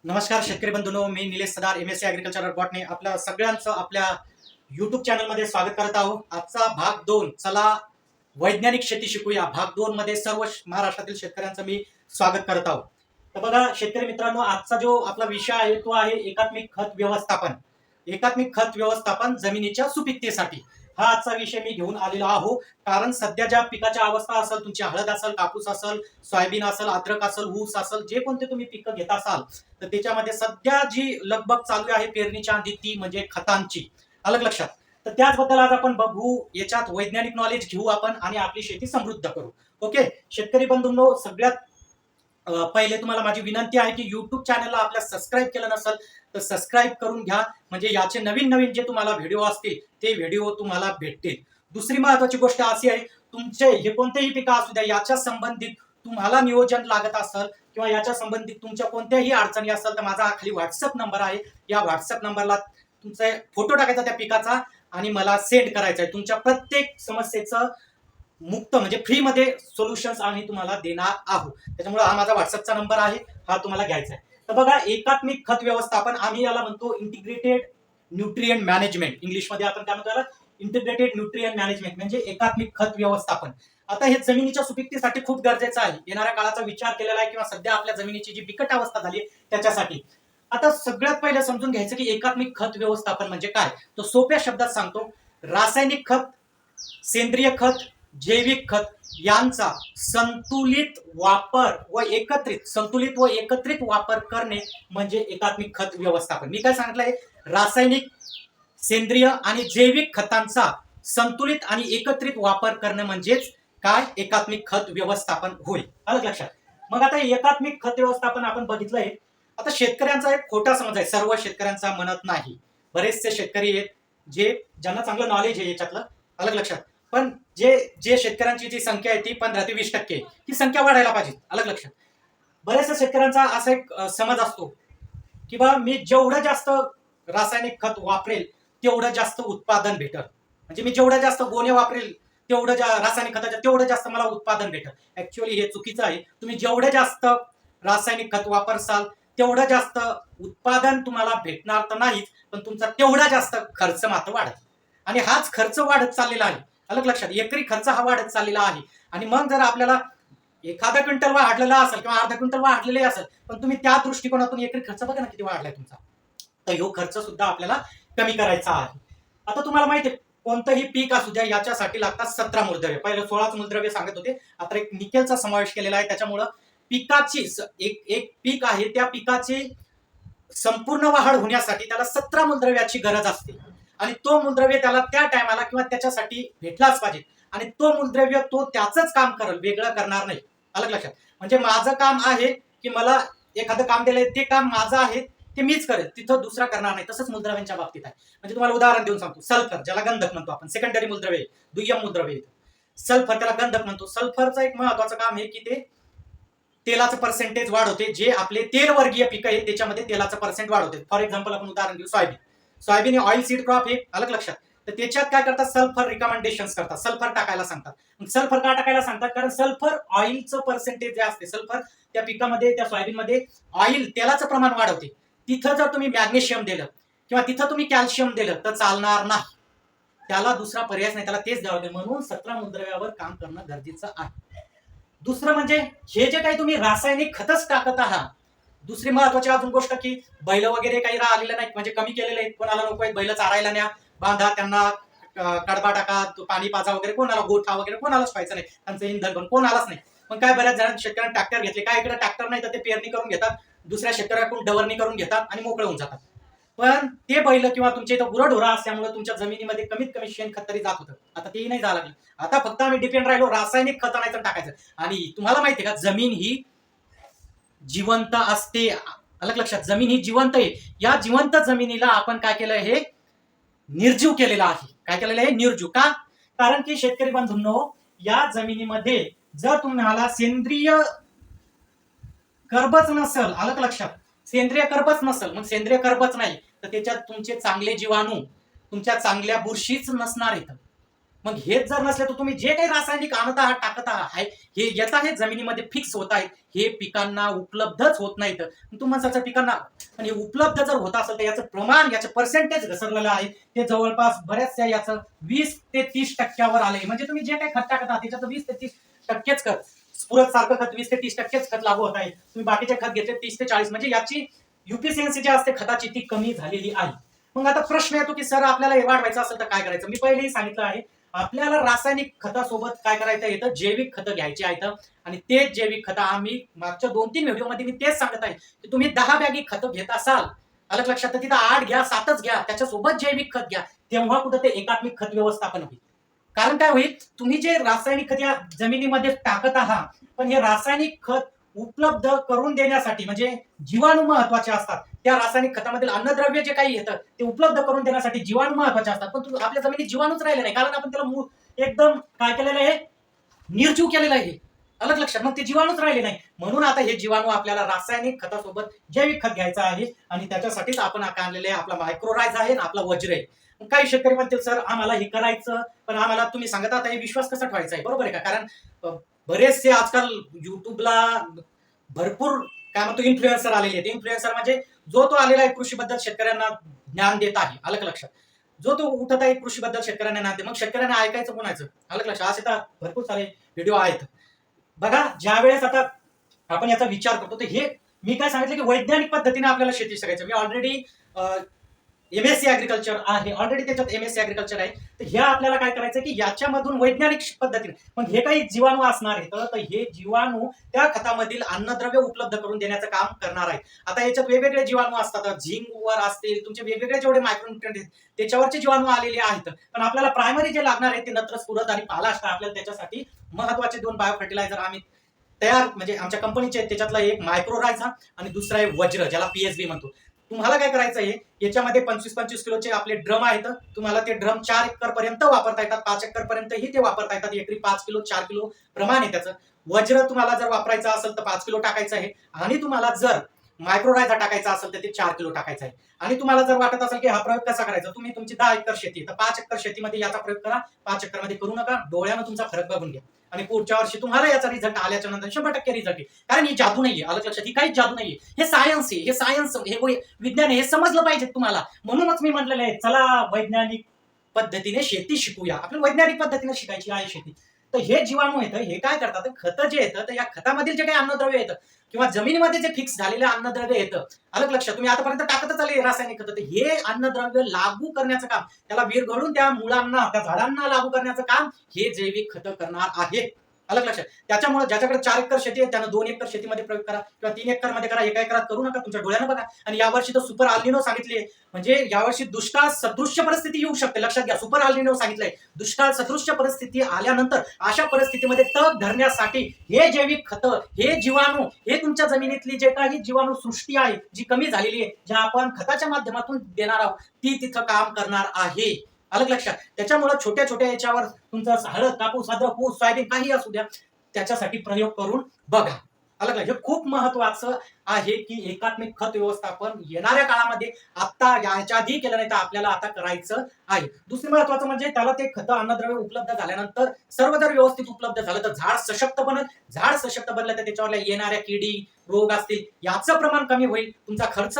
नमस्कार शेतकरी बंधूंनो, मी Nilesh सदार MSc agriculture botany आपल्या सगळ्यांचं आपल्या युट्यूब चॅनलमध्ये स्वागत करत आहोत. आजचा भाग 2, चला वैज्ञानिक शेती शिकूया. भाग 2 मध्ये सर्व महाराष्ट्रातील शेतकऱ्यांचं मी स्वागत करत आहोत. तर बघा शेतकरी मित्रांनो, आजचा जो आपला विषय आहे तो आहे एकात्मिक खत व्यवस्थापन. एकात्मिक खत व्यवस्थापन जमिनीच्या सुपीकतेसाठी हा आजचा विषय मी घेऊन आलेलो आहो. कारण सध्या ज्या पिकाच्या अवस्था असेल, तुमची हळद असेल, कापूस असेल, सोयाबीन असेल, अद्रक असेल, ऊस असेल, जे कोणते तुम्ही पिकं घेत असाल तर त्याच्यामध्ये सध्या जी लगबग चालू आहे पेरणीच्या आधी ती म्हणजे खतांची. अलग लक्षात. तर त्याचबद्दल आज आपण बघू, याच्यात वैज्ञानिक नॉलेज घेऊ आपण आणि आपली शेती समृद्ध करू. ओके शेतकरी बंधूंनो, सगळ्यात पहिले तुम्हाला माझी विनंती आहे की युट्यूब चॅनलला आपल्या सबस्क्राईब केलं नसेल तर सबस्क्राईब करून घ्या, म्हणजे याचे नवीन नवीन जे तुम्हाला व्हिडिओ असतील ते व्हिडिओ तुम्हाला भेटतील. दुसरी महत्वाची गोष्ट अशी आहे, तुमचे हे कोणतेही पिकं असू द्या, याच्या संबंधित तुम्हाला नियोजन लागत असेल किंवा याच्या संबंधित तुमच्या कोणत्याही अडचणी असेल तर माझा खाली व्हॉट्सअप नंबर आहे. या व्हॉट्सअप नंबरला तुमचा फोटो टाकायचा त्या पिकाचा आणि मला सेंड करायचा आहे. तुमच्या प्रत्येक समस्येचं मुक्त म्हणजे फ्री मध्ये सोल्युशन्स आम्ही तुम्हाला देणार आहोत. त्याच्यामुळे हा माझा व्हॉट्सअपचा नंबर आहे, हा तुम्हाला घ्यायचा आहे. तर बघा, एकात्मिक खत व्यवस्थापन आम्ही याला म्हणतो इंटिग्रेटेड न्यूट्रिएंट मॅनेजमेंट. इंग्लिशमध्ये आपण काय म्हणतो याला? इंटिग्रेटेड न्यूट्रिएंट मॅनेजमेंट म्हणजे एकात्मिक खत व्यवस्थापन. आता हे जमिनीच्या सुपीकतेसाठी खूप गरजेचं आहे. येणाऱ्या काळाचा विचार केलेला आहे किंवा सध्या आपल्या जमिनीची जी बिकट अवस्था झाली आहे त्याच्यासाठी. आता सगळ्यात पहिले समजून घ्यायचं की एकात्मिक खत व्यवस्थापन म्हणजे काय. तो सोप्या शब्दात सांगतो, रासायनिक खत, सेंद्रिय खत, जैविक खत यांचा संतुलित व एकत्रित वापर करणे म्हणजे एकात्मिक खत व्यवस्थापन. मी काय सांगितलंय? रासायनिक, सेंद्रिय आणि जैविक खतांचा संतुलित आणि एकत्रित वापर करणे म्हणजेच काय? एकात्मिक खत व्यवस्थापन होईल. आलं लक्षात? मग आता एकात्मिक खत व्यवस्थापन आपण बघितलंय. आता शेतकऱ्यांचा एक खोटा समज आहे, सर्व शेतकऱ्यांचा म्हणत नाही. बरेचसे शेतकरी आहेत ज्यांना चांगलं नॉलेज आहे याच्यातलं. अलग लक्षात. पण जे शेतकऱ्यांची जी संख्या आहे ती 15 ते 20% ही संख्या वाढायला पाहिजे. अलग लक्षात. बऱ्याचशा शेतकऱ्यांचा असा एक समज असतो की बा मी जेवढं जास्त रासायनिक खत वापरेल तेवढं जास्त उत्पादन भेटल, म्हणजे मी जेवढं जास्त गोण्या वापरेल तेवढं रासायनिक खताच्या तेवढं जास्त मला उत्पादन भेटल. ऍक्च्युअली हे चुकीचं आहे. तुम्ही जेवढं जास्त रासायनिक खत वापरसाल तेवढं जास्त उत्पादन तुम्हाला भेटणार तर नाहीच, पण तुमचा तेवढा जास्त खर्च मात्र वाढत. आणि हाच खर्च वाढत चाललेला आहे. अलग लक्षात. एकरी खर्च हा वाढत चाललेला आहे. आणि मग जर आपल्याला एखादा क्विंटल वाढलेला असेल किंवा अर्धा क्विंटल वाढलेले असेल, पण तुम्ही त्या दृष्टिकोनातून एकरी खर्च बघा ना किती वाढलाय तुमचा. तर ह्यो खर्च सुद्धा आपल्याला कमी करायचा आहे. आता तुम्हाला माहिती आहे, कोणतंही पीक असू द्या याच्यासाठी लागतात 17 मूलद्रव्य. पहिलं 16 मूलद्रव्य सांगत होते, आता एक निकेलचा समावेश केलेला आहे. त्याच्यामुळं पिकाची एक पीक आहे त्या पिकाची संपूर्ण वाढ होण्यासाठी त्याला 17 मूलद्रव्याची गरज असते. आणि तो मूलद्रव्य त्याला त्या टायमाला किंवा त्याच्यासाठी भेटलाच पाहिजे. आणि तो मूलद्रव्य तो त्याच काम करेल, वेगळं करणार नाही. अलग लक्षात. म्हणजे माझं काम आहे की मला एखादं काम दिलंय, ते काम माझं आहे ते मीच करेल, तिथं दुसरा करणार नाही. तसंच मूलद्रव्यांच्या बाबतीत आहे. म्हणजे तुम्हाला उदाहरण देऊन सांगतो, सल्फर ज्याला गंधक म्हणतो आपण, सेकंडरी मूलद्रव्य, दुय्यम मूलद्रव्य. सल्फर त्याला गंधक म्हणतो. सल्फरचं एक महत्वाचं काम आहे की ते तेलाचं पर्सेंटेज वाढवते. जे आपले तेलवर्गीय पिकं आहे त्याच्यामध्ये तेलाचं पर्सेंट वाढवते. फॉर एक्झाम्पल आपण उदाहरण घेऊ सोयाबीन. सोयाबीन हे ऑइल सीड क्रॉप आहे. अलग लक्षात. तर त्याच्यात काय करतात? सल्फर रिकमेंडेशन करतात, सल्फर टाकायला सांगतात. सल्फर का टाकायला सांगतात? कारण सल्फर ऑइलचं पर्सेंटेज जे असते, सल्फर त्या पिकामध्ये त्या सोयाबीनमध्ये ऑइल तेलाचं प्रमाण वाढवते. तिथं जर तुम्ही मॅग्नेशियम दिलं किंवा तिथं तुम्ही कॅल्शियम दिलं तर चालणार नाही. त्याला दुसरा पर्याय नाही, त्याला तेच द्यावं लागेल. म्हणून 17 मूलद्रव्यावर काम करणं गरजेचं आहे. दुसरं म्हणजे हे जे काही तुम्ही रासायनिक खतच टाकत आहात. दुसरी महत्वाची अजून गोष्ट की बैल वगैरे काही राहिलेलं नाही, म्हणजे कमी केलेले आहेत. कोणाला नको आहेत बैल चारायला न्या, बांधा त्यांना, कडबा टाका, पाणी पाजा वगैरे, कोणाला गोठा वगैरे कोणालाच पाहायचं नाही. त्यांचं इंधन पण कोणालाच नाही. मग काय, बऱ्याच जणांनी शेतकऱ्यांनी ट्रॅक्टर घेतले. काय इकडे ट्रॅक्टर नाही तर ते पेरणी करून घेतात, दुसऱ्या शेतकऱ्याकडून डवरणी करून घेतात आणि मोकळे होऊन जातात. पण ते बैल किंवा तुमच्या इथं गुरढोरा असल्यामुळे तुमच्या जमिनीमध्ये कमीत कमी शेणखत तरी जात होतं. आता तेही नाही जायला लागलं. आता फक्त आम्ही डिपेंड राहिलो रासायनिक खत आणायचं टाकायचं. आणि तुम्हाला माहितीये का, जमीन ही जिवंत असते. अलग लक्षात. जमीन ही जिवंत आहे. या जिवंत जमिनीला आपण काय केलं? हे निर्जीव केलेलं आहे. काय केलेलं आहे? निर्जीव. का? कारण की शेतकरी बंधूंनो, या जमिनीमध्ये जर तुम्हाला सेंद्रिय कर्बच नसेल, अलग लक्षात, सेंद्रिय कर्बच नसेल, मग सेंद्रिय कर्बच नाही तर त्याच्यात तुमचे चांगले जीवाणू, तुमच्या चांगल्या बुरशीच नसणार आहेत. मग हेच जर नसले तर तुम्ही जे काही रासायनिक आणत आहात, टाकत आहात, हे येत आहे जमिनीमध्ये फिक्स होत आहेत, हे पिकांना उपलब्धच होत नाहीत. तुम्हाला पिकांना पण हे उपलब्ध जर होत असेल तर याचं प्रमाण, याचं पर्सेंटेज घसरलेलं आहे. ते जवळपास बऱ्याचशा याचं 20 ते 30% आले. म्हणजे तुम्ही जे काही खत टाकत आहात त्याच्यात 20 ते 30% खत, स्फुरद सारखं खत 20 ते 30% खत लागू होत आहे. तुम्ही बाकीचे खत घेतले 30 ते 40, म्हणजे याची युपीसीएनसी जी असते खताची ती कमी झालेली आहे. मग आता प्रश्न येतो की सर आपल्याला हे वाढवायचं असेल तर काय करायचं? मी पहिलेही सांगितलं आहे, आपल्याला रासायनिक खतासोबत काय करायचं येतं, जैविक खतं घ्यायची आहेत. आणि तेच जैविक खतं आम्ही मागच्या 2-3 व्हिडिओमध्ये मी तेच सांगत आहे की तुम्ही 10 बॅगी खतं घेत असाल, अलग लक्षात, तर तिथं 8 घ्या, 7च घ्या, त्याच्यासोबत जैविक खत घ्या. तेव्हा कुठं ते एकात्मिक खत व्यवस्थापन होईल. कारण काय होईल, तुम्ही जे रासायनिक खत या जमिनीमध्ये टाकत आहात, पण हे रासायनिक खत उपलब्ध करून देण्यासाठी, म्हणजे जीवाणू महत्वाचे असतात. त्या रासायनिक खतामधील अन्नद्रव्य जे काही येतं ते उपलब्ध करून देण्यासाठी जीवाणू महत्वाचे असतात. पण आपल्या जमिनीत जीवाणूच राहिले नाही, कारण आपण त्याला एकदम काय केलेलं आहे, निर्जीव केलेलं आहे. अलग लक्षात, मग ते जीवाणूच राहिले नाही. म्हणून आता हे जीवाणू आपल्याला रासायनिक खतासोबत जैविक खत घ्यायचं आहे. आणि त्याच्यासाठीच आपण आणलेले आपला मायक्रोरायझा आहे आणि आपला वज्र आहे. काही शेतकरी म्हणतील सर आम्हाला हे करायचं, पण आम्हाला तुम्ही सांगत आता हे विश्वास कसा ठेवायचा आहे, बरोबर आहे का? कारण बरेचसे आजकाल युट्यूबला भरपूर काय म्हणतो इन्फ्लुएन्सर आलेले आहेत. इन्फ्लुएन्सर म्हणजे जो तो आलेला आहे कृषीबद्दल शेतकऱ्यांना ज्ञान देत आहे, अलग लक्षात. जो तो उठत आहे कृषीबद्दल शेतकऱ्यांना ज्ञान देत, मग शेतकऱ्यांना ऐकायचं कोणाचं, अलग लक्षात. असे तर भरपूर सारे व्हिडिओ आहेत. बघा, ज्या वेळेस आता आपण याचा विचार करतो, तर हे मी काय सांगितलं की वैज्ञानिक पद्धतीने आपल्याला शेती शिकायचं. मी ऑलरेडी एमएससी ऍग्रिकल्चर आहे, ऑलरेडी त्याच्यात एमएससी ऍग्रिकल्चर आहे. तर ह्या आपल्याला काय करायचं की याच्यामधून वैज्ञानिक पद्धतीने, मग हे काही जीवाणू असणार आहे, तर हे जीवाणू त्या खतामधील अन्नद्रव्य उपलब्ध करून देण्याचं काम करणार आहे. आता याच्यात वेगवेगळे जीवाणू असतात, झिंकवर असतील, तुमचे वेगवेगळे जेवढे मायक्रोन्युट्रिएंट आहेत त्याच्यावरचे जीवाणू आलेले आहेत. पण आपल्याला प्रायमरी जे लागणार आहे ते नत्र, स्फुरद आणि पालाश. आपल्याला त्याच्यासाठी महत्वाचे 2 बायो फर्टिलायझर आम्ही तयार, म्हणजे आमच्या कंपनीचे आहेत. त्याच्यातला एक मायक्रोरायझा आणि दुसरा आहे वज्र, ज्याला पीएसबी म्हणतो. तुम्हाला काय करायचं आहे, याच्यामध्ये 25-25 किलोचे आपले ड्रम आहेत. तुम्हाला ते ड्रम 4 एकर पर्यंत वापरता येतात, 5 एकर पर्यंतही ते वापरता येतात. एकरी 5 किलो 4 किलो प्रमाण आहे त्याचं. वज्र तुम्हाला जर वापरायचं असेल तर 5 किलो टाकायचं आहे. आणि तुम्हाला जर मायक्रोरायझा टाकायचा असेल तर ते 4 किलो टाकायचं आहे. आणि तुम्हाला जर वाटत असेल की हा प्रयोग कसा करायचा, तुम्ही तुमची 10 एकर शेती, तर 5 एकर शेतीमध्ये याचा प्रयोग करा, 5 एकर मध्ये करू नका. डोळ्यानं तुमचा फरक बघून घ्या आणि पुढच्या वर्षी तुम्हाला याचा रिझल्ट आल्याच्या नंतर 100% रिझल्ट आहे. कारण ही जादू नाहीये, अलग लक्षात, ही काहीच जादू नाहीये. हे सायन्स आहे, हे सायन्स, हे विज्ञान आहे, हे समजलं पाहिजे तुम्हाला. म्हणूनच मी म्हटलेलं आहे, चला वैज्ञानिक पद्धतीने शेती शिकूया. आपल्याला वैज्ञानिक पद्धतीने शिकायची आहे शेती. तर हे जीवाणू येतं, हे काय करतात, खतं जे येतं, तर या खतामधील जे काही अन्नद्रव्य येतं किंवा जमिनीमध्ये जे फिक्स झालेलं अन्नद्रव्य येतं, अलग लक्षात, तुम्ही आतापर्यंत टाकतच आले रासायनिक खतं, हे अन्नद्रव्य लागू करण्याचं काम, त्याला विरघळून त्या मुळांना, त्या झाडांना लागू करण्याचं काम हे जैविक खतं करणार आहे, अलग लक्षात. त्याच्यामुळे ज्याच्याकडे 4 एकर शेती आहे त्यानं 2 एकर शेतीमध्ये प्रयोग करा किंवा 3 एकर मध्ये करा, 1 एकरात करू नका, तुमच्या डोळ्यानं बघा. आणि यावर्षी तर सुपर अल्निनो सांगितले, म्हणजे यावर्षी दुष्काळ सदृश्य परिस्थिती येऊ शकते, लक्षात घ्या. सुपर अल्निनो सांगितलंय, दुष्काळ सदृश्य परिस्थिती आल्यानंतर अशा परिस्थितीमध्ये तग धरण्यासाठी हे जैविक खतं, हे जीवाणू, हे तुमच्या जमिनीतली जे काही जीवाणू सृष्टी आहे जी कमी झालेली आहे, ज्या आपण खताच्या माध्यमातून देणार आहोत, ती तिथं काम करणार आहे, अलग लक्षात. त्याच्यामुळे छोट्या छोट्या याच्यावर तुमचं हळद, कापूस, अद्रक, ऊस, सोयाबीन काही असू द्या, त्याच्यासाठी प्रयोग करून बघा, अलग. हे खूप महत्वाचं आहे की एकात्मिक खत व्यवस्थापन येणाऱ्या काळामध्ये, आता याच्या आधी केलं नाही तर आपल्याला आता करायचं आहे. दुसरी महत्वाचं म्हणजे त्याला ते खतं, अन्नद्रव्य उपलब्ध झाल्यानंतर, सर्व जर व्यवस्थित उपलब्ध झालं तर झाड सशक्त बनत. झाड सशक्त बनलं तर त्याच्यावर येणाऱ्या किडी, रोग असतील याचं प्रमाण कमी होईल, तुमचा खर्च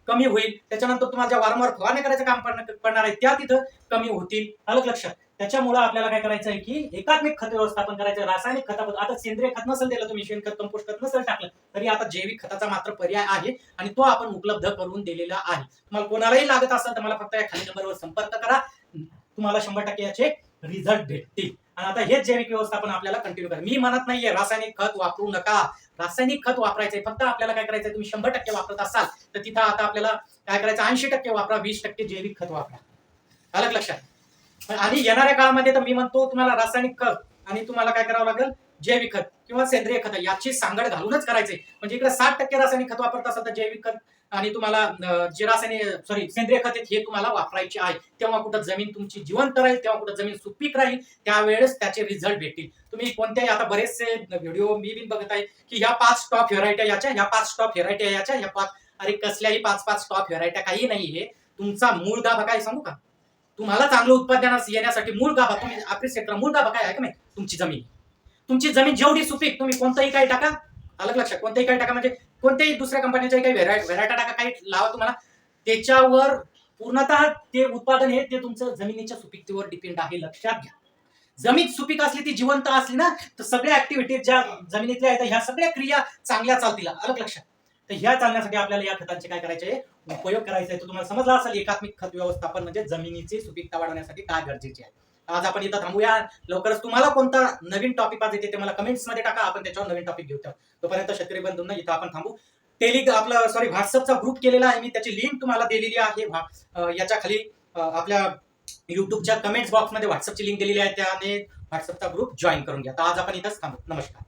कमी होईल. त्याच्यानंतर तुम्हाला ज्या वारंवार फवारणी करायचं काम पडणार आहे त्या तिथं कमी होतील, अलग लक्षात. त्याच्यामुळे आपल्याला काय करायचं आहे की एकात्मिक खत व्यवस्थापन करायचं. रासायनिक खताबद्दल आता सेंद्रिय खत नसेल दिलं, तुम्ही शेणखत, कंपोस्ट खत नसेल टाकलं, तरी आता जैविक खताचा मात्र पर्याय आहे आणि तो आपण उपलब्ध करून दिलेला आहे. तुम्हाला कोणालाही लागत असेल तर मला फक्त या खाली नंबरवर संपर्क करा, तुम्हाला 100% याचे रिझल्ट भेटतील. आणि आता हेच जैविक व्यवस्थापन आपल्याला कंटिन्यू करा. मी म्हणत नाहीये रासायनिक खत वापरू नका, रासायनिक खत वापरायचंय. फक्त आपल्याला काय करायचंय, तुम्ही 100% वापरत असाल तर तिथं आता आपल्याला काय करायचं, 80% वापरा, 20% जैविक खत वापरा, अलग लक्षात. आणि येणाऱ्या काळामध्ये तर मी म्हणतो तुम्हाला रासायनिक खत आणि तुम्हाला काय करावं लागेल, जैविक खत किंवा सेंद्रिय खत याची सांगड घालूनच करायचे. म्हणजे इकडे 60% रासायनिक खत वापरत असाल तर जैविक खत आणि तुम्हाला जे सेंद्रिय खत हे तुम्हाला वापरायचे आहे. तेव्हा कुठं जमीन तुमची जिवंत राहील, तेव्हा कुठं जमीन सुपीक राहील, त्यावेळेस त्याचे रिझल्ट भेटतील. तुम्ही कोणत्याही, आता बरेचसे व्हिडिओ मी बी बघत आहे की ह्या 5 टॉप व्हेरायट्या याच्या, ह्या 5 टॉप व्हेरायट्या याच्या, ह्या 5, अरे कसल्याही 5 टॉप व्हेरायट्या काही नाहीये. तुमचा मूळ गाभा काय सांगू का, तुम्हाला चांगलं उत्पादन येण्यासाठी मूळ गाभा तुम्ही अप्रिशिएट करा. मूळ गाभा काय आहे का नाही, तुमची जमीन. तुमची जमीन जेवढी सुपीक, तुम्ही कोणतंही काही टाका, अलग लक्षात, कोणतंही काही टाका, म्हणजे कोणत्याही दुसऱ्या कंपनीच्या काही व्हेरायटा टाका, काही लावा, तुम्हाला त्याच्यावर पूर्णतः ते उत्पादन हे ते तुमचं जमिनीच्या सुपीकतेवर डिपेंड आहे. लक्षात घ्या. जमीन सुपीक असली, ती जिवंत असली ना, तर सगळ्या ऍक्टिव्हिटीज ज्या जमिनीतल्या आहेत ह्या सगळ्या क्रिया चांगल्या चालतील. अलग लक्षात. तर ह्या चालण्यासाठी आपल्याला या खतांचे काय करायचे आहे, उपयोग करायचा आहे. तो तुम्हाला समजला असेल एकात्मिक खत व्यवस्थापन म्हणजे जमिनीची सुपीकता वाढवण्यासाठी काय गरजेचे आहे. आज आपण इथं थांबूया. लवकरच तुम्हाला कोणता नवीन टॉपिक आज येते ते मला कमेंट्स मध्ये टाका, आपण त्याच्यावर नवीन टॉपिक घेऊ. तोपर्यंत शेतकरी बंधूंना इथं आपण थांबू. व्हॉट्सअपचा ग्रुप केलेला आहे मी, त्याची लिंक तुम्हाला दिलेली आहे. याच्या खाली आपल्या युट्यूबच्या कमेंट्स बॉक्समध्ये व्हॉट्सअपची लिंक दिलेली आहे, त्याने व्हॉट्सअपचा ग्रुप जॉईन करून घ्या. तर आज आपण इथंच थांबू. नमस्कार.